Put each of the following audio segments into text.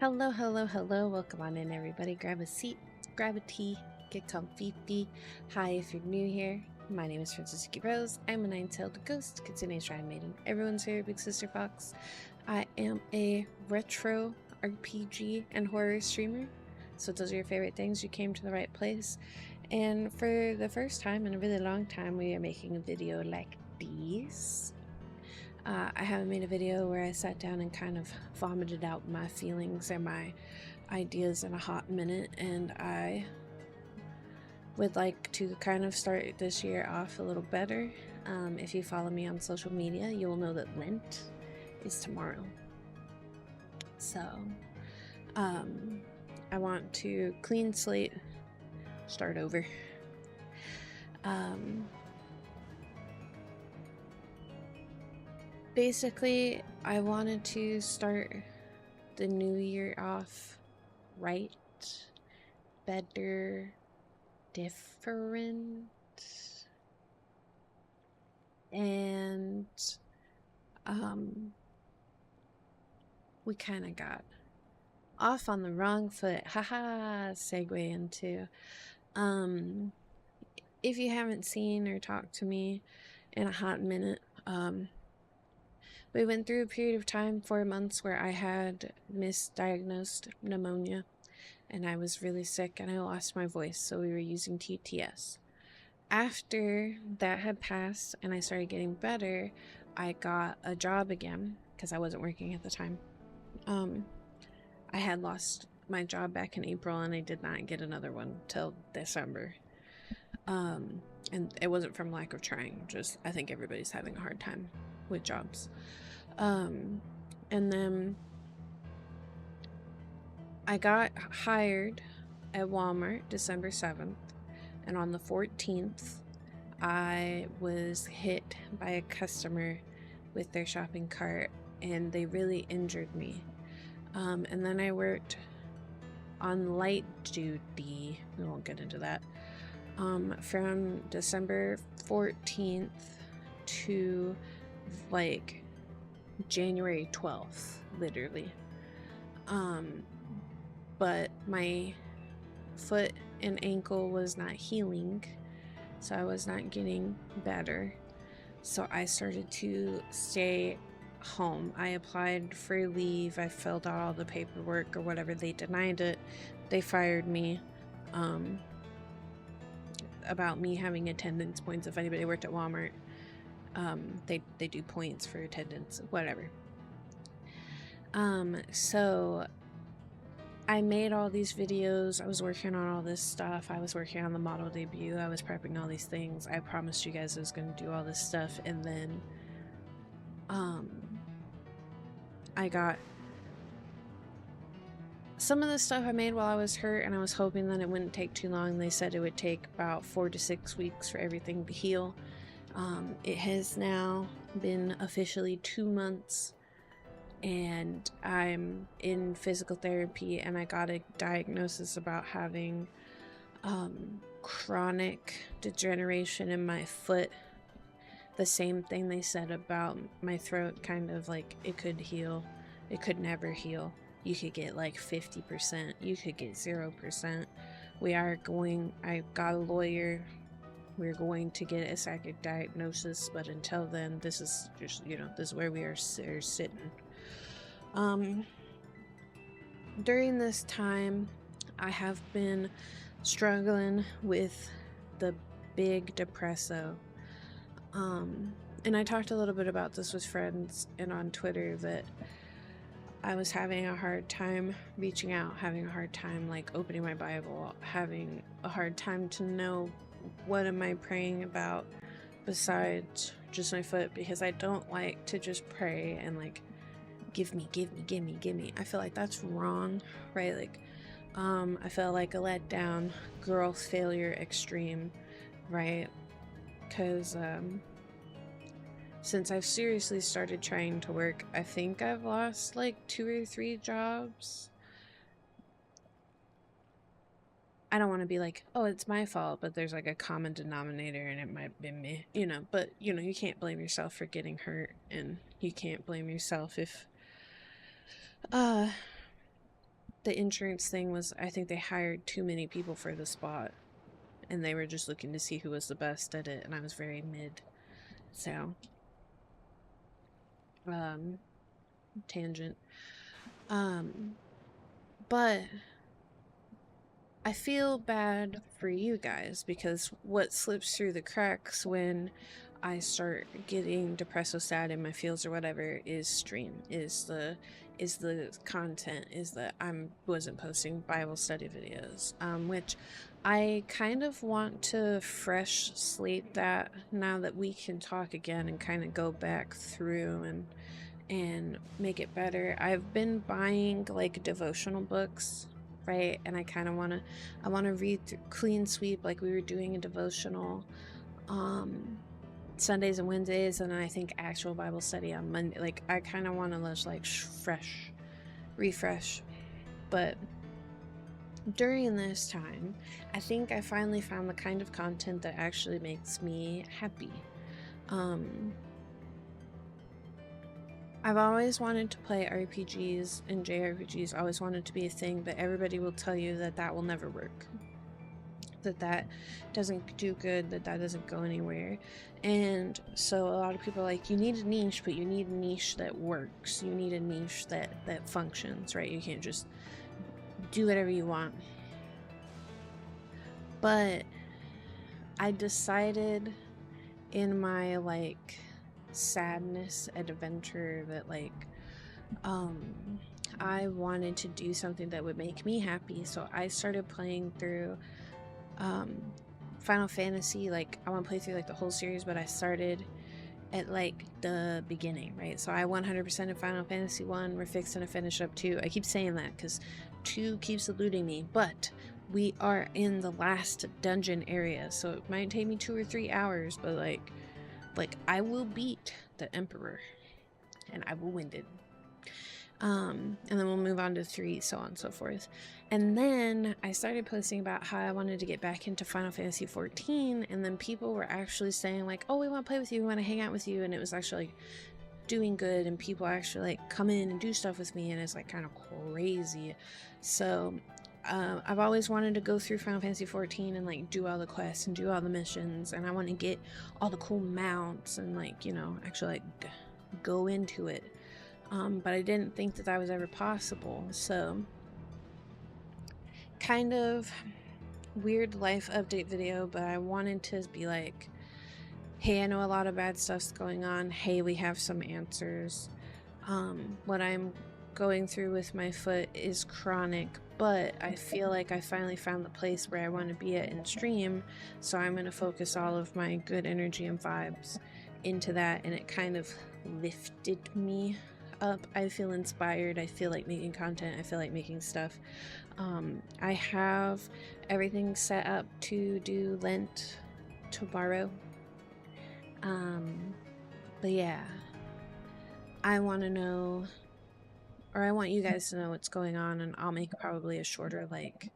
Hello, hello, hello. Welcome on in, everybody. Grab a seat, grab a tea, get comfy. Hi, if you're new here. My name is Princess Yuki Rose. I'm a nine-tailed ghost, Kitsune Shrine Maiden. Everyone's favorite big sister fox. I am a retro RPG and horror streamer. So if those are your favorite things, you came to the right place. And for the first time in a really long time, we are making a video like this. I haven't made a video where I sat down and kind of vomited out my feelings and my ideas in a hot minute, and I would like to kind of start this year off a little better. If you follow me on social media, you will know that Lent is tomorrow. So, I want to clean slate, start over. Basically, I wanted to start the new year off right, better, different, and we kind of got off on the wrong foot. Haha, segue into if you haven't seen or talked to me in a hot minute, we went through a period of time, 4 months, where I had misdiagnosed pneumonia and I was really sick and I lost my voice, so we were using TTS. After that had passed and I started getting better, I got a job again because I wasn't working at the time. I had lost my job back in April and I did not get another one till December. And it wasn't from lack of trying, just I think everybody's having a hard time with jobs. And then I got hired at Walmart December 7th, and on the 14th I was hit by a customer with their shopping cart and they really injured me. And then I worked on light duty, we won't get into that, from December 14th to like January 12th, literally. But my foot and ankle was not healing, so I was not getting better. So I started to stay home. I applied for leave, I filled out all the paperwork or whatever, they denied it, they fired me. About me having attendance points, if anybody worked at Walmart, they do points for attendance, whatever. So I made all these videos, I was working on all this stuff, I was working on the model debut, I was prepping all these things, I promised you guys I was going to do all this stuff, and then I got some of the stuff I made while I was hurt, and I was hoping that it wouldn't take too long. They said it would take about 4 to 6 weeks for everything to heal. It has now been officially 2 months, and I'm in physical therapy, and I got a diagnosis about having chronic degeneration in my foot. The same thing they said about my throat, kind of like it could heal, it could never heal. You could get like 50%, you could get 0%. I got a lawyer, we're going to get a second diagnosis, but until then, this is just, this is where we are sitting. During this time, I have been struggling with the big depresso. And I talked a little bit about this with friends and on Twitter, that I was having a hard time reaching out, having a hard time like opening my Bible, having a hard time to know what am I praying about besides just my foot, because I don't like to just pray and like give me. I feel like that's wrong, right? Like I felt like a letdown, girl failure extreme, right? Because since I've seriously started trying to work, I think I've lost like 2 or 3 jobs. I don't want to be like, oh, it's my fault, but there's like a common denominator and it might have been me, but you can't blame yourself for getting hurt, and you can't blame yourself if the insurance thing was, I think they hired too many people for the spot, and they were just looking to see who was the best at it, and I was very mid. So, tangent. But I feel bad for you guys, because what slips through the cracks when I start getting depressed, sad in my feels or whatever is stream, is the content, is that I wasn't posting Bible study videos, which I kind of want to fresh slate that now that we can talk again and kind of go back through and make it better. I've been buying like devotional books, right? And I kind of want to read through, clean sweep, like we were doing a devotional Sundays and Wednesdays, and then I think actual Bible study on Monday. Like I kind of want to just like refresh. But during this time, I think I finally found the kind of content that actually makes me happy. I've always wanted to play RPGs, and JRPGs always wanted to be a thing, but everybody will tell you that that will never work. That doesn't do good, that doesn't go anywhere. And so a lot of people are like, you need a niche, but you need a niche that works. You need a niche that functions, right? You can't just do whatever you want. But I decided in my like sadness adventure that like I wanted to do something that would make me happy. So I started playing through Final Fantasy. Like I want to play through like the whole series, but I started at like the beginning, right? So I 100% of Final Fantasy 1. We're fixing to finish up 2. I keep saying that because 2 keeps eluding me, but we are in the last dungeon area, so it might take me 2 or 3 hours, but like I will beat the Emperor and I will win it. And then we'll move on to 3, so on and so forth. And then I started posting about how I wanted to get back into Final Fantasy 14, and then people were actually saying like, oh, we want to play with you, we want to hang out with you, and it was actually like doing good, and people actually like come in and do stuff with me, and it's like kind of crazy. So I've always wanted to go through Final Fantasy 14 and like do all the quests and do all the missions, and I want to get all the cool mounts and like, you know, actually like go into it. But I didn't think that was ever possible. So kind of weird life update video, but I wanted to be like, hey, I know a lot of bad stuff's going on. Hey, we have some answers. What I'm going through with my foot is chronic, but I feel like I finally found the place where I want to be at in stream, so I'm going to focus all of my good energy and vibes into that, and it kind of lifted me up. I feel inspired. I feel like making content. I feel like making stuff. I have everything set up to do Lent tomorrow. But yeah, I want to know, or I want you guys to know what's going on, and I'll make probably a shorter, like,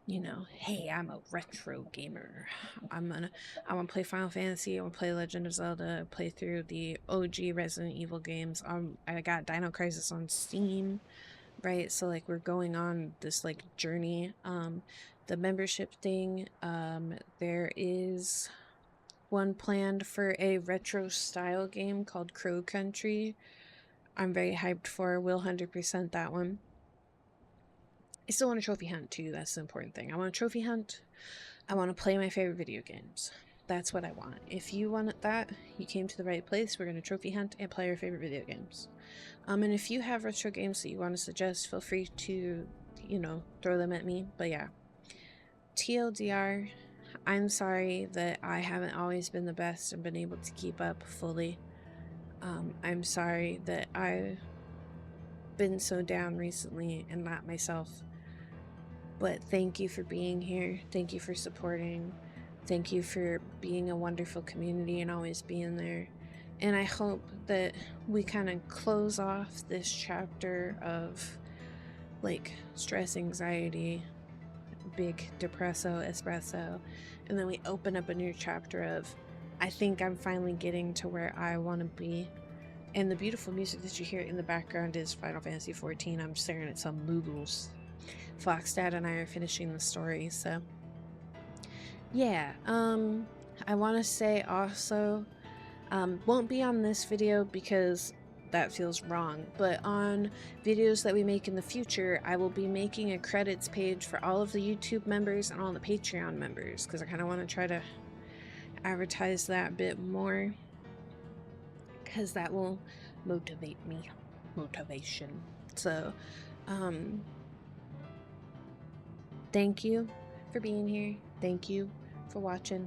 you know, hey, I'm a retro gamer. I want to play Final Fantasy, I want to play Legend of Zelda, play through the OG Resident Evil games. I got Dino Crisis on Steam, right? So like we're going on this like journey. The membership thing, there is one planned for a retro style game called Crow Country. I'm very hyped for. Will 100% that one. I still want a trophy hunt too. That's the important thing. I want a trophy hunt. I want to play my favorite video games. That's what I want. If you want that, you came to the right place. We're going to trophy hunt and play our favorite video games. And if you have retro games that you want to suggest, feel free to, you know, throw them at me. But yeah, TLDR, I'm sorry that I haven't always been the best and been able to keep up fully. I'm sorry that I've been so down recently and not myself. But thank you for being here. Thank you for supporting. Thank you for being a wonderful community and always being there. And I hope that we kind of close off this chapter of like stress, anxiety, big depresso, espresso, and then we open up a new chapter of, I think I'm finally getting to where I want to be. And the beautiful music that you hear in the background is Final Fantasy 14. I'm staring at some moogles. Foxdad and I are finishing the story, so yeah. I want to say also, won't be on this video because that feels wrong, but on videos that we make in the future, I will be making a credits page for all of the YouTube members and all the Patreon members, because I kind of want to try to advertise that a bit more, because that will motivate me. Motivation. So, thank you for being here. Thank you for watching.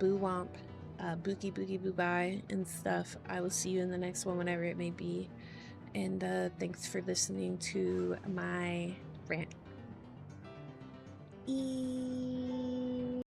Boo Womp, Bookie Boogie Boo Bye and stuff. I will see you in the next one, whenever it may be. And thanks for listening to my rant.